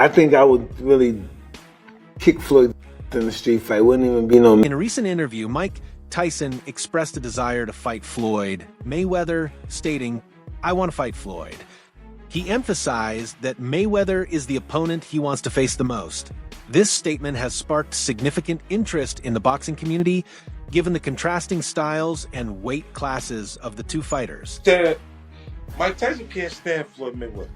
I think I would really kick Floyd in the street fight. Wouldn't even be no. In a recent interview, Mike Tyson expressed a desire to fight Floyd Mayweather, stating, "I want to fight Floyd." He emphasized that Mayweather is the opponent he wants to face the most. This statement has sparked significant interest in the boxing community, given the contrasting styles and weight classes of the two fighters. Mike Tyson can't stand Floyd Mayweather.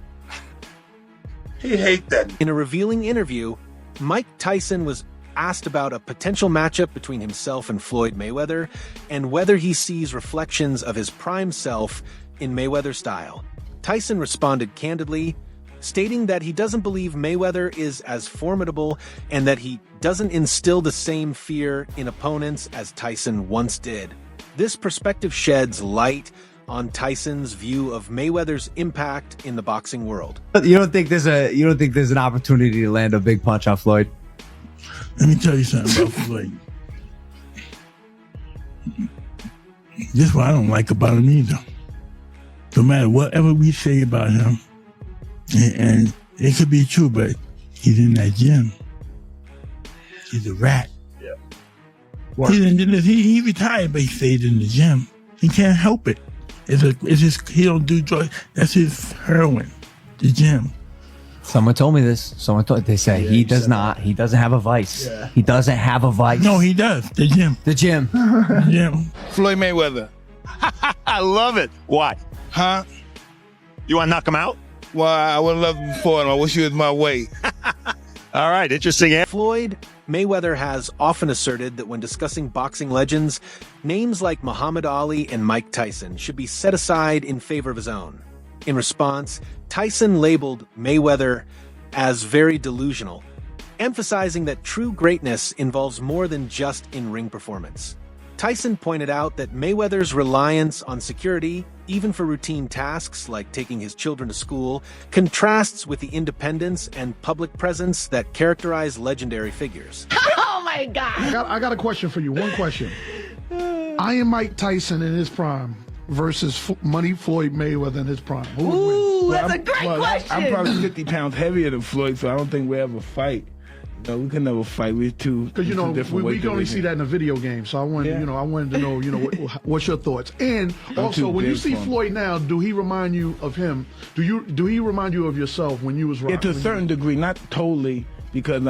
He hates that. In a revealing interview, Mike Tyson was asked about a potential matchup between himself and Floyd Mayweather, and whether he sees reflections of his prime self in Mayweather's style. Tyson responded candidly, stating that he doesn't believe Mayweather is as formidable and that he doesn't instill the same fear in opponents as Tyson once did. This perspective sheds light on Tyson's view of Mayweather's impact in the boxing world. You don't think there's an opportunity to land a big punch on Floyd? Let me tell you something about Floyd. This is what I don't like about him either. No matter whatever we say about him, and it could be true, but he's in that gym. He's a rat. Yeah. He retired, but he stayed in the gym. He can't help it. It's just he don't do drugs. That's his heroin, the gym. Someone told me this. They say he does not. He doesn't have a vice. Yeah. He doesn't have a vice. No, he does. The gym. The gym. The gym. Floyd Mayweather. I love it. Why? Huh? You want to knock him out? Well, I would love him before, and I wish he was my weight. All right, interesting. Floyd Mayweather has often asserted that when discussing boxing legends, names like Muhammad Ali and Mike Tyson should be set aside in favor of his own. In response, Tyson labeled Mayweather as very delusional, emphasizing that true greatness involves more than just in-ring performance. Tyson pointed out that Mayweather's reliance on security, even for routine tasks like taking his children to school, contrasts with the independence and public presence that characterize legendary figures. Oh my God! I got a question for you. One question. I am Mike Tyson in his prime versus Money Floyd Mayweather in his prime. Who would win? Ooh, that's a great question. I'm probably 50 pounds heavier than Floyd, so I don't think we ever fight. No, we can never fight. We're two. Because we can only see that in a video game. So I wanted, I wanted to know, what's your thoughts? And also, when you see Floyd now, do he remind you of him? Do he remind you of yourself when you was rocking? Yeah, to a certain degree, not totally, because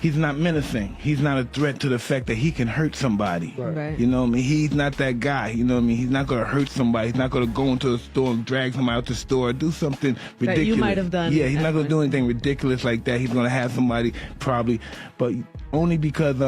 he's not menacing. He's not a threat to the fact that he can hurt somebody. Right. You know what I mean? He's not that guy. You know what I mean? He's not going to hurt somebody. He's not going to go into a store and drag somebody out the store or do something ridiculous. That you might have done. Yeah, he's not going to do anything ridiculous like that. He's going to have somebody probably, but only because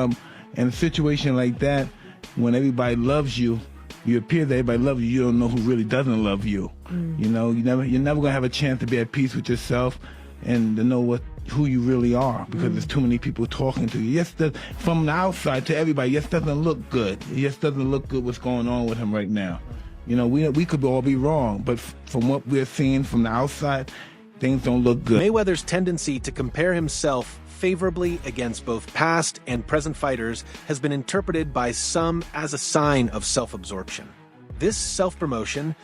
in a situation like that, when everybody loves you, you appear that everybody loves you. You don't know who really doesn't love you. You know, you're never going to have a chance to be at peace with yourself and to know who you really are, because there's too many people talking to you. Yes, from the outside to everybody, yes, doesn't look good. Yes, doesn't look good what's going on with him right now. You know, we could all be wrong, but from what we're seeing from the outside, things don't look good. Mayweather's tendency to compare himself favorably against both past and present fighters has been interpreted by some as a sign of self-absorption. This self-promotion,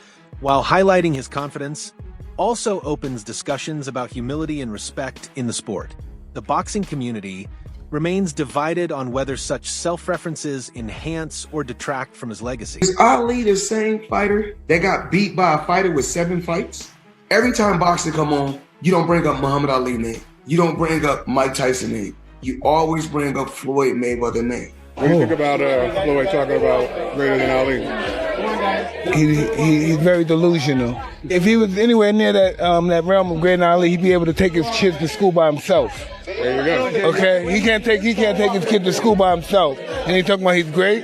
while highlighting his confidence, also opens discussions about humility and respect in the sport. The boxing community remains divided on whether such self-references enhance or detract from his legacy. Is Ali the same fighter that got beat by a fighter with 7 fights? Every time boxing come on, you don't bring up Muhammad Ali name. You don't bring up Mike Tyson name. You always bring up Floyd Mayweather name. What do you think about Floyd talking about greater than Ali? He's very delusional. If he was anywhere near that realm of greater than Ali, he'd be able to take his kids to school by himself. There you go. Okay, he can't take his kid to school by himself. And he talking about he's great.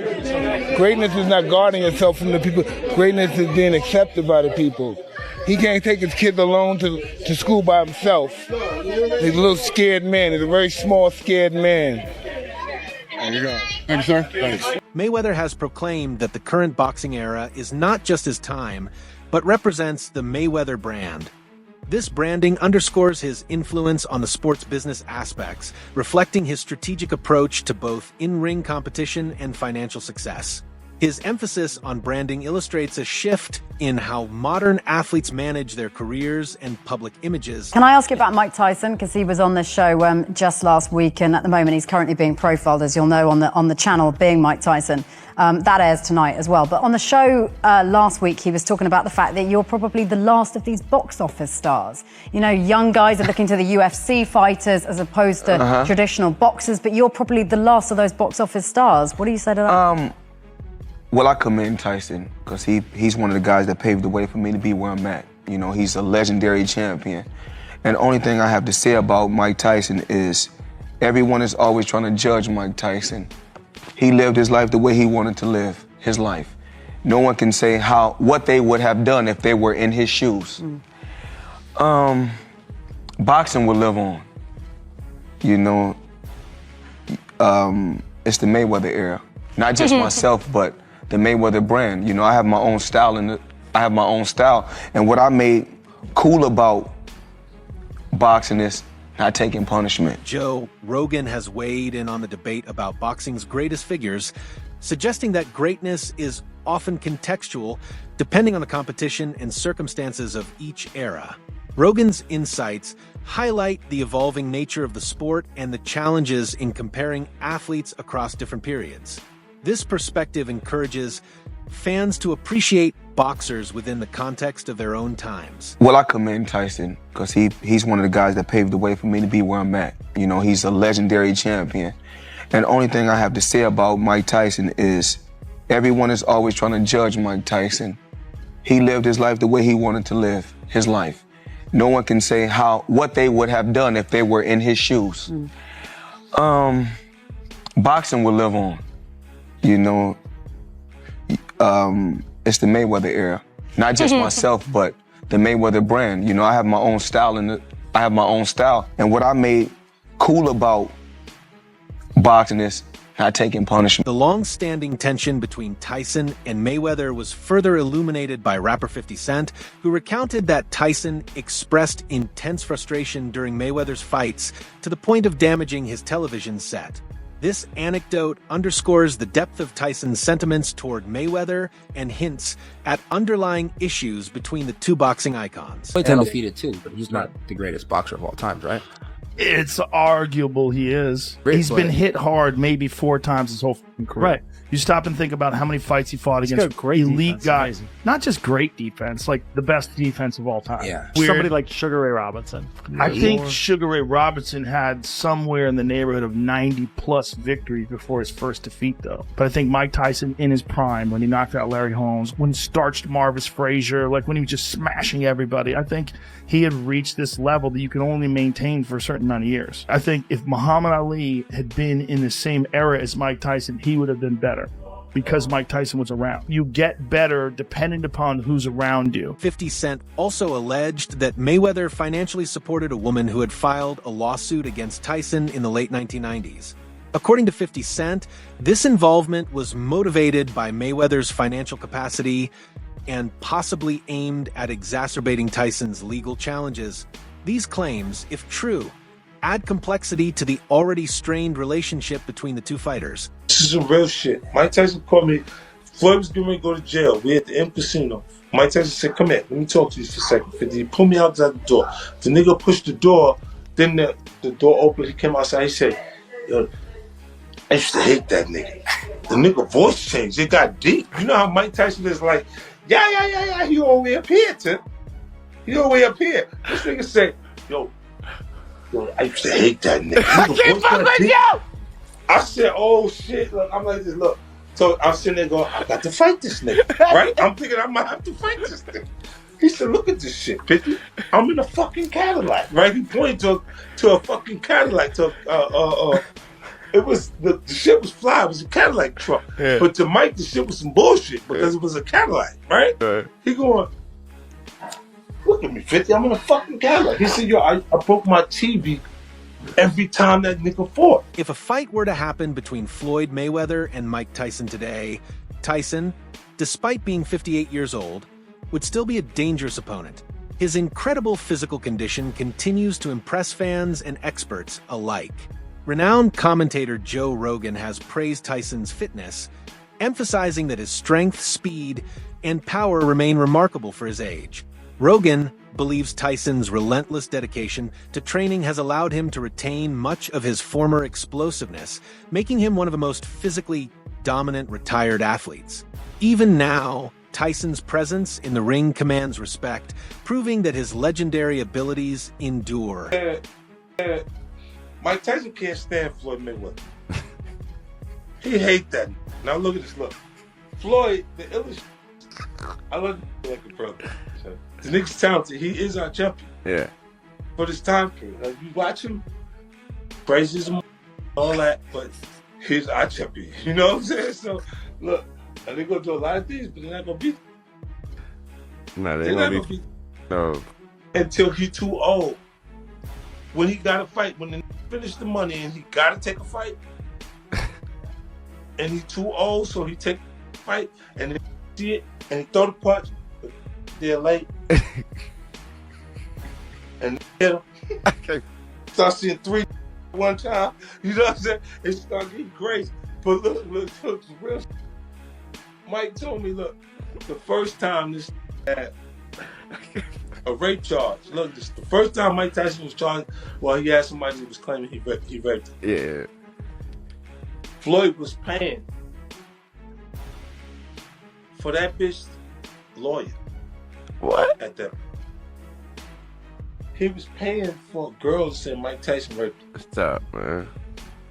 Greatness is not guarding yourself from the people. Greatness is being accepted by the people. He can't take his kids alone to school by himself. He's a little scared man. He's a very small, scared man. There you go. Thank you, sir. Thanks. Mayweather has proclaimed that the current boxing era is not just his time, but represents the Mayweather brand. This branding underscores his influence on the sport's business aspects, reflecting his strategic approach to both in-ring competition and financial success. His emphasis on branding illustrates a shift in how modern athletes manage their careers and public images. Can I ask you about Mike Tyson? Because he was on the show just last week, and at the moment he's currently being profiled, as you'll know, on the channel Being Mike Tyson. That airs tonight as well. But on the show last week, he was talking about the fact that you're probably the last of these box office stars. You know, young guys are looking to the UFC fighters as opposed to traditional boxers, but you're probably the last of those box office stars. What do you say to that? Well, I commend Tyson because he's one of the guys that paved the way for me to be where I'm at. You know, he's a legendary champion. And the only thing I have to say about Mike Tyson is everyone is always trying to judge Mike Tyson. He lived his life the way he wanted to live his life. No one can say what they would have done if they were in his shoes. Boxing will live on. You know, it's the Mayweather era. Not just myself, but the Mayweather brand. You know, I have my own style, and what I made cool about boxing is not taking punishment. Joe Rogan has weighed in on the debate about boxing's greatest figures, suggesting that greatness is often contextual, depending on the competition and circumstances of each era. Rogan's insights highlight the evolving nature of the sport and the challenges in comparing athletes across different periods. This perspective encourages fans to appreciate boxers within the context of their own times. Well, I commend Tyson because he's one of the guys that paved the way for me to be where I'm at. You know, he's a legendary champion. And the only thing I have to say about Mike Tyson is everyone is always trying to judge Mike Tyson. He lived his life the way he wanted to live his life. No one can say what they would have done if they were in his shoes. Boxing will live on. You know, it's the Mayweather era. Not just myself, but the Mayweather brand. You know, I have my own style, and what I made cool about boxing is not taking punishment. The long-standing tension between Tyson and Mayweather was further illuminated by rapper 50 Cent, who recounted that Tyson expressed intense frustration during Mayweather's fights to the point of damaging his television set. This anecdote underscores the depth of Tyson's sentiments toward Mayweather and hints at underlying issues between the two boxing icons. Floyd's undefeated too, but he's not the greatest boxer of all time, right? It's arguable he is. He's been hit hard maybe 4 times his whole career. Right. You stop and think about how many fights he fought against elite guys. Not just great defense, like the best defense of all time. Yeah. Somebody like Sugar Ray Robinson. I think Sugar Ray Robinson had somewhere in the neighborhood of 90-plus victories before his first defeat, though. But I think Mike Tyson in his prime, when he knocked out Larry Holmes, when he starched Marvis Frazier, like when he was just smashing everybody, I think he had reached this level that you can only maintain for a certain amount of years. I think if Muhammad Ali had been in the same era as Mike Tyson, he would have been better. Because Mike Tyson was around. You get better depending upon who's around you. 50 Cent also alleged that Mayweather financially supported a woman who had filed a lawsuit against Tyson in the late 1990s. According to 50 Cent, this involvement was motivated by Mayweather's financial capacity and possibly aimed at exacerbating Tyson's legal challenges. These claims, if true, add complexity to the already strained relationship between the two fighters. This is some real shit. Mike Tyson called me. Floyd was getting ready to go to jail. We at the M Casino. Mike Tyson said, "Come here, let me talk to you for a second." 50. He pulled me outside the door. The nigga pushed the door. Then the door opened. He came outside. He said, "Yo, I used to hate that nigga." The nigga voice changed. It got deep. You know how Mike Tyson is like, yeah. He all the way up here, Tim. He all the way up here. This nigga said, Yo, I used to hate that nigga. I can't fuck with you! I said, oh shit. Look, I'm like this, look. So I'm sitting there going, I got to fight this nigga, right? I'm thinking I might have to fight this nigga. He said, look at this shit, 50. I'm in a fucking Cadillac, right? He pointed to a fucking Cadillac. It was, the shit was fly. It was a Cadillac truck. Yeah. But to Mike, the shit was some bullshit because it was a Cadillac, right? He going, look at me, 50. I'm in a fucking Cadillac. He said, yo, I broke my TV every time that nigga fought. If a fight were to happen between Floyd Mayweather and Mike Tyson today, Tyson, despite being 58 years old, would still be a dangerous opponent. His incredible physical condition continues to impress fans and experts alike. Renowned commentator Joe Rogan has praised Tyson's fitness, emphasizing that his strength, speed, and power remain remarkable for his age. Rogan believes Tyson's relentless dedication to training has allowed him to retain much of his former explosiveness, making him one of the most physically dominant retired athletes. Even now, Tyson's presence in the ring commands respect, proving that his legendary abilities endure. Mike Tyson can't stand Floyd Mayweather. He hate that. Now look at this. Look, Floyd, the illest. I love him like a brother. So, the nigga's talented. He is our champion. Yeah. For this time period, like, you watch him, praises him, all that, but he's our champion. You know what I'm saying? So look, and they're gonna do a lot of things, but they're not gonna beat. No, They're not gonna beat. No. Until he's too old. When he got to fight, when they finish the money and he got to take a fight, and he's too old, so he take a fight, and then see it, and he throw the punch, but they're late. And they hit him. Start seeing 3 one time, you know what I'm saying? It start getting crazy. But look, real. Mike told me, look, the first time this had a rape charge. Look, this the first time Mike Tyson was charged, well, he had somebody who was claiming he raped him. Yeah. Floyd was paying for that bitch lawyer. What? At that. He was paying for girls to say Mike Tyson raped him. Stop, man.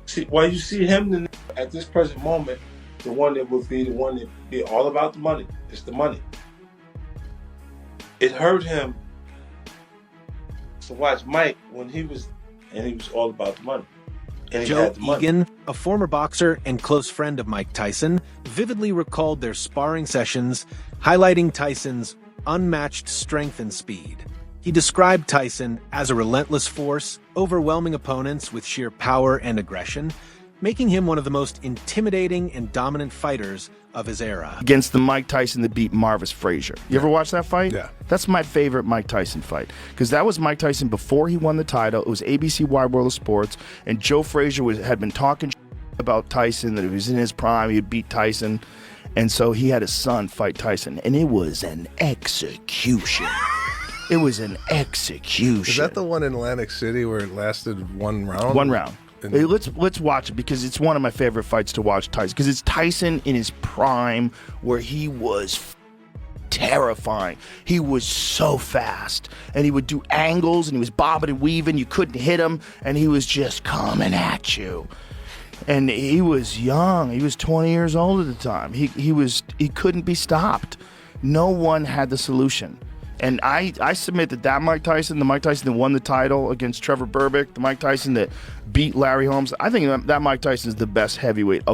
See, while you see him at this present moment, the one that would be the one that be all about the money. It's the money. It hurt him to watch Mike when he was all about the money. And he Joe had the money. Egan, a former boxer and close friend of Mike Tyson, vividly recalled their sparring sessions, highlighting Tyson's unmatched strength and speed. He described Tyson as a relentless force, overwhelming opponents with sheer power and aggression, making him one of the most intimidating and dominant fighters of his era. Against the Mike Tyson that beat Marvis Frazier. You ever watch that fight? Yeah. That's my favorite Mike Tyson fight. Because that was Mike Tyson before he won the title. It was ABC Wide World of Sports. And Joe Frazier had been talking about Tyson, that he was in his prime, he had beat Tyson. And so he had his son fight Tyson. And it was an execution. It was an execution. Is that the one in Atlantic City where it lasted one round? One round. Hey, let's watch it because it's one of my favorite fights to watch Tyson. Because it's Tyson in his prime where he was terrifying. He was so fast. And he would do angles and he was bobbing and weaving. You couldn't hit him. And he was just coming at you. And he was young. He was 20 years old at the time. He couldn't be stopped. No one had the solution. And I submit that Mike Tyson, the Mike Tyson that won the title against Trevor Berbick, the Mike Tyson that beat Larry Holmes, I think that Mike Tyson is the best heavyweight of